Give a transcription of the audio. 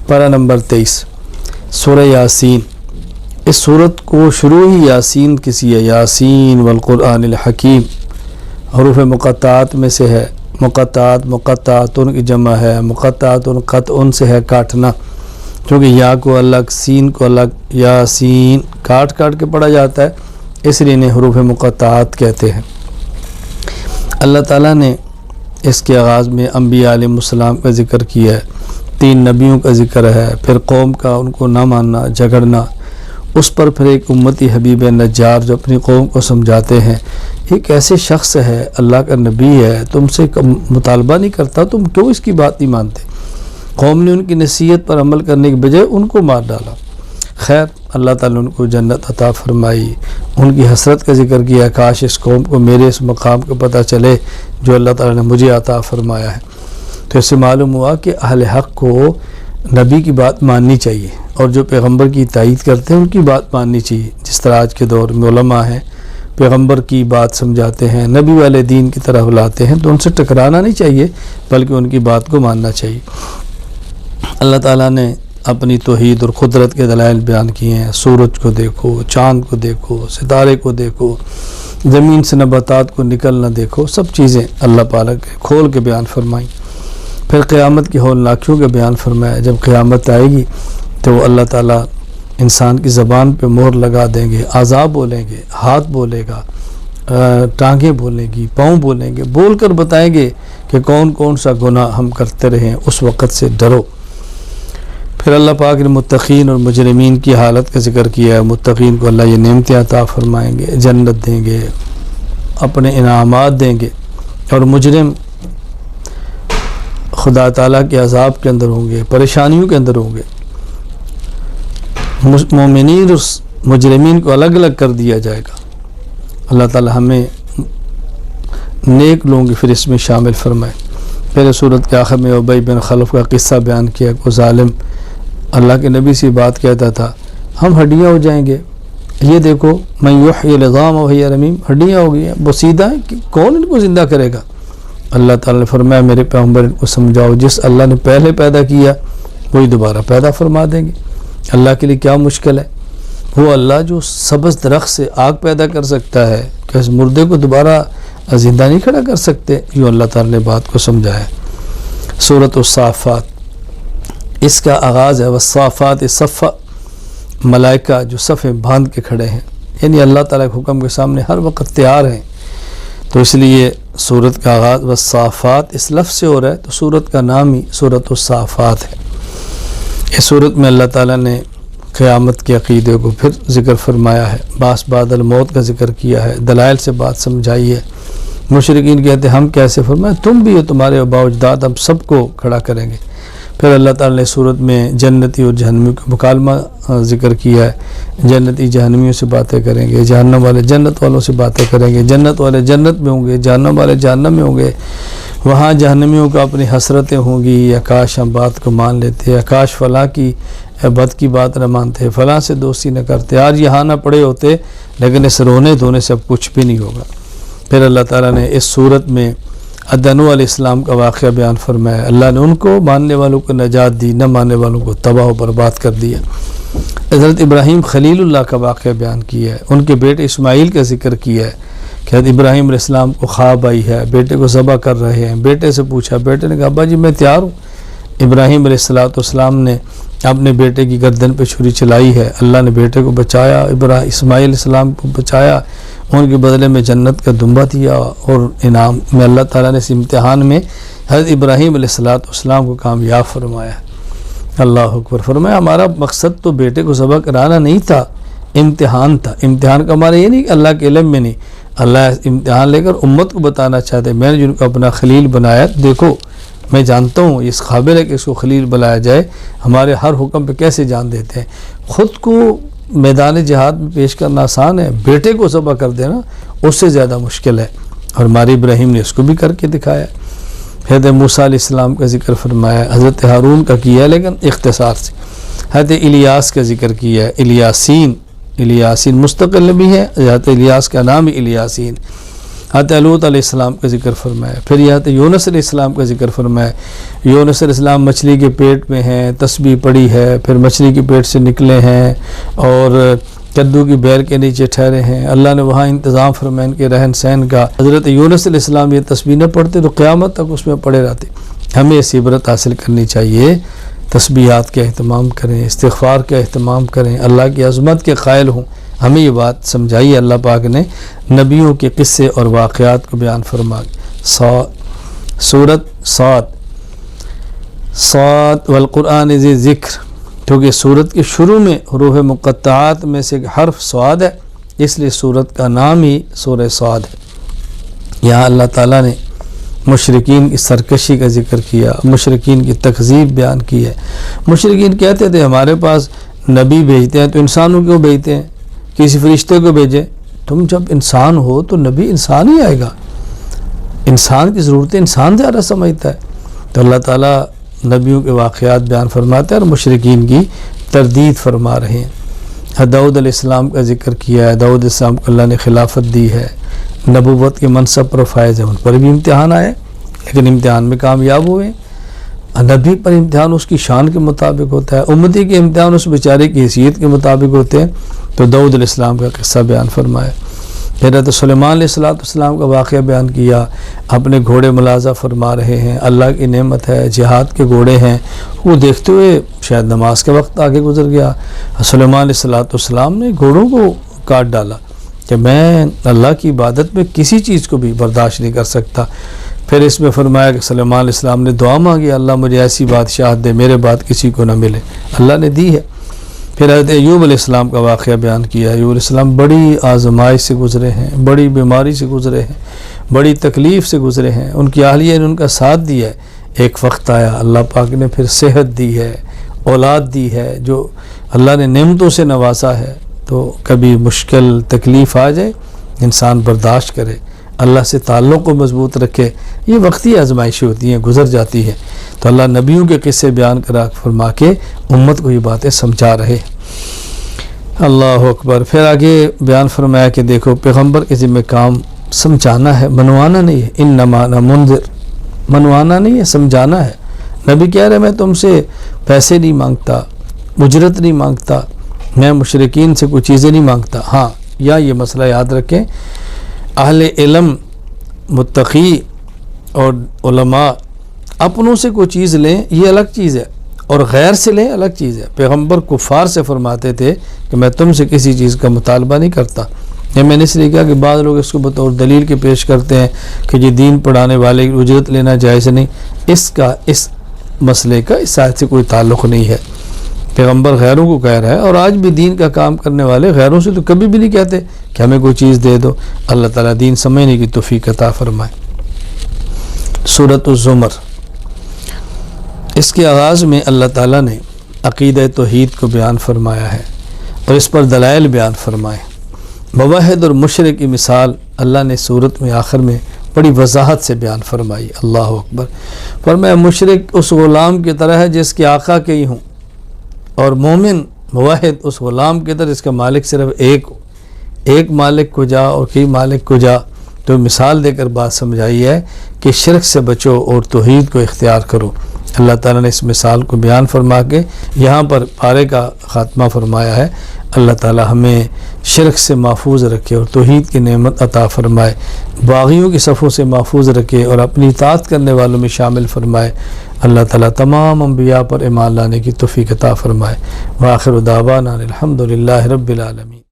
پارہ نمبر 23 سورہ یاسین۔ اس صورت کو شروع ہی یاسین کسی ہے، یاسین والقرآن الحکیم، حروف مقطعات میں سے ہے۔ مقطعات مقطعاتن کی جمع ہے، مقطعاتن قطعن سے ہے کاٹنا، کیونکہ یا کو الگ سین کو الگ، یاسین کاٹ کاٹ کے پڑھا جاتا ہے، اس لیے انہیں حروف مقطعات کہتے ہیں۔ اللہ تعالیٰ نے اس کے آغاز میں انبیاء علیہ السلام کا ذکر کیا ہے، 3 نبیوں کا ذکر ہے، پھر قوم کا ان کو نہ ماننا، جھگڑنا، اس پر پھر ایک امتی حبیب نجار جو اپنی قوم کو سمجھاتے ہیں ایک ایسے شخص ہے، اللہ کا نبی ہے، تم سے مطالبہ نہیں کرتا، تم کیوں اس کی بات نہیں مانتے؟ قوم نے ان کی نصیحت پر عمل کرنے کے بجائے ان کو مار ڈالا۔ خیر اللہ تعالیٰ نے ان کو جنت عطا فرمائی، ان کی حسرت کا ذکر کیا، کاش اس قوم کو میرے اس مقام کا پتہ چلے جو اللہ تعالیٰ نے مجھے عطا فرمایا ہے۔ تو اس سے معلوم ہوا کہ اہل حق کو نبی کی بات ماننی چاہیے، اور جو پیغمبر کی تائید کرتے ہیں ان کی بات ماننی چاہیے۔ جس طرح آج کے دور میں علماء ہیں، پیغمبر کی بات سمجھاتے ہیں، نبی والے دین کی طرف بلاتے ہیں، تو ان سے ٹکرانا نہیں چاہیے بلکہ ان کی بات کو ماننا چاہیے۔ اللہ تعالیٰ نے اپنی توحید اور قدرت کے دلائل بیان کیے ہیں۔ سورج کو دیکھو، چاند کو دیکھو، ستارے کو دیکھو، زمین سے نباتات کو نکلنا دیکھو، سب چیزیں اللہ پاک کے کھول کے بیان فرمائیں۔ پھر قیامت کی ہولناکیوں کا بیان فرمایا، جب قیامت آئے گی تو اللہ تعالیٰ انسان کی زبان پہ مہر لگا دیں گے، اعضاء بولیں گے، ہاتھ بولے گا، ٹانگیں بولیں گی، پاؤں بولیں گے، بول کر بتائیں گے کہ کون کون سا گناہ ہم کرتے رہے ہیں، اس وقت سے ڈرو۔ پھر اللہ پاک نے متقین اور مجرمین کی حالت کا ذکر کیا ہے۔ متقین کو اللہ یہ نعمتیں عطا فرمائیں گے، جنت دیں گے، اپنے انعامات دیں گے، اور مجرم خدا تعالیٰ کے عذاب کے اندر ہوں گے، پریشانیوں کے اندر ہوں گے۔ مومنین اور مجرمین کو الگ الگ کر دیا جائے گا۔ اللہ تعالیٰ ہمیں نیک لوگوں کی فہرست میں شامل فرمائے۔ پہلے صورت کے آخر میں ابی بن خلف کا قصہ بیان کیا، کو ظالم اللہ کے نبی سے بات کہتا تھا ہم ہڈیاں ہو جائیں گے، یہ دیکھو من یحیی العظام وہی رمیم، ہڈیاں ہو گئی ہیں، بوسیدہ ہیں، کہ کون ان کو زندہ کرے گا؟ اللہ تعالیٰ نے فرمایا میرے پیغمبر ان کو سمجھاؤ، جس اللہ نے پہلے پیدا کیا وہی دوبارہ پیدا فرما دیں گے۔ اللہ کے لیے کیا مشکل ہے؟ وہ اللہ جو سبز درخت سے آگ پیدا کر سکتا ہے، کہ اس مردے کو دوبارہ زندہ نہیں کھڑا کر سکتے؟ یوں اللہ تعالیٰ نے بات کو سمجھایا۔ سورۃ الصافات، اس کا آغاز ہے والصافات صفا، ملائکہ جو صفیں باندھ کے کھڑے ہیں، یعنی اللہ تعالیٰ کے حکم کے سامنے ہر وقت تیار ہیں، تو اس لیے سورت کا آغاز والصافات اس لفظ سے ہو رہا ہے، تو سورت کا نام ہی سورۃ الصافات ہے۔ اس سورت میں اللہ تعالیٰ نے قیامت کے عقیدے کو پھر ذکر فرمایا ہے، باس بعد الموت کا ذکر کیا ہے، دلائل سے بات سمجھائی ہے۔ مشرکین کہتے ہیں ہم کیسے؟ فرمایا تم بھی ہو، تمہارے آباء و اجداد، ہم سب کو کھڑا کریں گے۔ پھر اللہ تعالیٰ نے صورت میں جنتی اور جہنمیوں کا مکالمہ ذکر کیا ہے، جنتی جہنمیوں سے باتیں کریں گے، جہنم والے جنت والوں سے باتیں کریں گے، جنت والے جنت میں ہوں گے، جہنم والے جہنم میں ہوں گے۔ وہاں جہنمیوں کو اپنی حسرتیں ہوں گی، یا کاش ہم بات کو مان لیتے، یا کاش فلاں کی بد کی بات نہ مانتے، فلاں سے دوستی نہ کرتے، آج یہاں نہ پڑے ہوتے، لیکن اس رونے دھونے سے اب کچھ بھی نہیں ہوگا۔ پھر اللہ تعالیٰ نے اس صورت میں ادنو علیہ السلام کا واقعہ بیان فرمایا، اللہ نے ان کو ماننے والوں کو نجات دی، نہ ماننے والوں کو تباہ و برباد کر دیا۔ حضرت ابراہیم خلیل اللہ کا واقعہ بیان کیا ہے، ان کے بیٹے اسماعیل کا ذکر کیا ہے کہ حضرت ابراہیم علیہ السلام کو خواب آئی ہے، بیٹے کو ذبح کر رہے ہیں، بیٹے سے پوچھا، بیٹے نے کہا ابا جی میں تیار ہوں۔ ابراہیم علیہ السلام نے اپنے بیٹے کی گردن پہ چھری چلائی ہے، اللہ نے بیٹے کو بچایا، اسماعیل علیہ السلام کو بچایا، ان کے بدلے میں جنت کا دمبا دیا، اور انعام میں اللہ تعالیٰ نے اس امتحان میں حضرت ابراہیم علیہ السلام کو کامیاب فرمایا۔ اللہ اکبر۔ فرمایا ہمارا مقصد تو بیٹے کو ذبح کرانا نہیں تھا، امتحان تھا۔ امتحان کا ہمارا یہ نہیں کہ اللہ کے علم میں نہیں، اللہ امتحان لے کر امت کو بتانا چاہتے میں نے جن کو اپنا خلیل بنایا، دیکھو میں جانتا ہوں اس قابل ہے کہ اس کو خلیل بنایا جائے، ہمارے ہر حکم پہ کیسے جان دیتے ہیں۔ خود کو میدان جہاد میں پیش کرنا آسان ہے، بیٹے کو ذبح کر دینا اس سے زیادہ مشکل ہے، اور ہمارے ابراہیم نے اس کو بھی کر کے دکھایا۔ حضرت موسیٰ علیہ السلام کا ذکر فرمایا، حضرت ہارون کا کیا ہے لیکن اختصار سے۔ حضرت الیاس کا ذکر کیا ہے، الیاسین مستقل بھی ہے، حضرت الیاس کا نام ہی الیاسین۔ حضرت لوط علیہ السلام کا ذکر فرمایا، پھر حضرت یونس علیہ السلام کا ذکر فرمایا۔ یونس علیہ السلام مچھلی کے پیٹ میں ہیں، تسبیح پڑی ہے، پھر مچھلی کے پیٹ سے نکلے ہیں اور کدو کی بیل کے نیچے ٹھہرے ہیں، اللہ نے وہاں انتظام فرمایا ان کے رہن سہن کا۔ حضرت یونس علیہ السلام یہ تسبیح نہ پڑھتے تو قیامت تک اس میں پڑے رہتے۔ ہمیں اس عبرت حاصل کرنی چاہیے، تسبیحات کا اہتمام کریں، استغفار کا اہتمام کریں، اللہ کی عظمت کے قائل ہوں۔ ہمیں یہ بات سمجھائی اللہ پاک نے نبیوں کے قصے اور واقعات کو بیان فرما۔ سورۃ صاد والقرآن ذی ذکر، کیونکہ سورت کے شروع میں حروف مقطعات میں سے ایک حرف صاد ہے، اس لیے سورت کا نام ہی سورہ صاد ہے۔ یہاں اللہ تعالیٰ نے مشرکین کی سرکشی کا ذکر کیا، مشرکین کی تکذیب بیان کی ہے۔ مشرکین کہتے تھے ہمارے پاس نبی بھیجتے ہیں تو انسانوں کو بھیجتے ہیں، کسی فرشتے کو بھیجیں۔ تم جب انسان ہو تو نبی انسان ہی آئے گا، انسان کی ضرورتیں انسان زیادہ سمجھتا ہے۔ تو اللہ تعالیٰ نبیوں کے واقعات بیان فرماتے ہیں اور مشرکین کی تردید فرما رہے ہیں۔ داؤد علیہ السلام کا ذکر کیا ہے، داؤد علیہ السلام کو اللہ نے خلافت دی ہے، نبوت کے منصب پر فائز ہے، ان پر بھی امتحان آئے لیکن امتحان میں کامیاب ہوئے۔ نبی پر امتحان اس کی شان کے مطابق ہوتا ہے، امتی کے امتحان اس بیچارے کی حیثیت کے مطابق ہوتے ہیں۔ تو داؤد علیہ السلام کا قصہ بیان فرمایا۔ پھر حضرت سلیمان علیہ السلام کا واقعہ بیان کیا، اپنے گھوڑے ملاحظہ فرما رہے ہیں، اللہ کی نعمت ہے، جہاد کے گھوڑے ہیں، وہ دیکھتے ہوئے شاید نماز کا وقت آگے گزر گیا، سلیمان علیہ السلام نے گھوڑوں کو کاٹ ڈالا کہ میں اللہ کی عبادت میں کسی چیز کو بھی برداشت نہیں کر سکتا۔ پھر اس میں فرمایا کہ سلیمان علیہ السلام نے دعا مانگی، اللہ مجھے ایسی بادشاہت دے میرے بعد کسی کو نہ ملے، اللہ نے دی ہے۔ پھر حضرت ایوب علیہ السلام کا واقعہ بیان کیا۔ ایوب علیہ السلام بڑی آزمائش سے گزرے ہیں، بڑی بیماری سے گزرے ہیں، بڑی تکلیف سے گزرے ہیں، ان کی اہلیہ نے ان کا ساتھ دیا ہے۔ ایک وقت آیا اللہ پاک نے پھر صحت دی ہے، اولاد دی ہے، جو اللہ نے نعمتوں سے نوازا ہے۔ تو کبھی مشکل تکلیف آ جائے انسان برداشت کرے، اللہ سے تعلق کو مضبوط رکھے، یہ وقتی آزمائشیں ہوتی ہیں، گزر جاتی ہیں۔ تو اللہ نبیوں کے قصے بیان کرا فرما کے امت کو یہ باتیں سمجھا رہے۔ اللہ اکبر۔ پھر آگے بیان فرمایا کہ دیکھو پیغمبر کے ذمہ کام سمجھانا ہے، منوانا نہیں ہے۔ انما انا منذر، منوانا نہیں ہے، سمجھانا ہے۔ نبی کہہ رہے میں تم سے پیسے نہیں مانگتا، اجرت نہیں مانگتا، میں مشرکین سے کوئی چیزیں نہیں مانگتا۔ ہاں یا یہ مسئلہ یاد رکھیں، اہل علم متقی اور علماء اپنوں سے کوئی چیز لیں یہ الگ چیز ہے، اور غیر سے لیں الگ چیز ہے۔ پیغمبر کفار سے فرماتے تھے کہ میں تم سے کسی چیز کا مطالبہ نہیں کرتا۔ یہ میں نے اس لیے کہا کہ بعض لوگ اس کو بطور دلیل کے پیش کرتے ہیں کہ یہ دین پڑھانے والے کی اجرت لینا جائز نہیں، اس مسئلے کا اس آیت سے کوئی تعلق نہیں ہے۔ پیغمبر غیروں کو کہہ رہا ہے، اور آج بھی دین کا کام کرنے والے غیروں سے تو کبھی بھی نہیں کہتے کہ ہمیں کوئی چیز دے دو۔ اللہ تعالیٰ دین سمجھنے کی توفیق عطا فرمائے۔ سورۃ الزمر، اس کے آغاز میں اللہ تعالیٰ نے عقیدہ توحید کو بیان فرمایا ہے اور اس پر دلائل بیان فرمائے۔ موحد اور مشرک کی مثال اللہ نے سورت میں آخر میں بڑی وضاحت سے بیان فرمائی۔ اللہ اکبر۔ فرمایا مشرک اس غلام کی طرح ہے جس کے آقا کئی ہوں، اور مومن موحد اس غلام کی طرح جس کا مالک صرف ایک ہو۔ ایک مالک کو جا اور کئی مالک کو جا، تو مثال دے کر بات سمجھائی ہے کہ شرک سے بچو اور توحید کو اختیار کرو۔ اللہ تعالیٰ نے اس مثال کو بیان فرما کے یہاں پر پارے کا خاتمہ فرمایا ہے۔ اللہ تعالیٰ ہمیں شرک سے محفوظ رکھے اور توحید کی نعمت عطا فرمائے، باغیوں کی صفوں سے محفوظ رکھے اور اپنی اطاعت کرنے والوں میں شامل فرمائے۔ اللہ تعالیٰ تمام انبیاء پر ایمان لانے کی توفیق عطا فرمائے۔ وآخر دعوانا الحمد للہ رب العالمین۔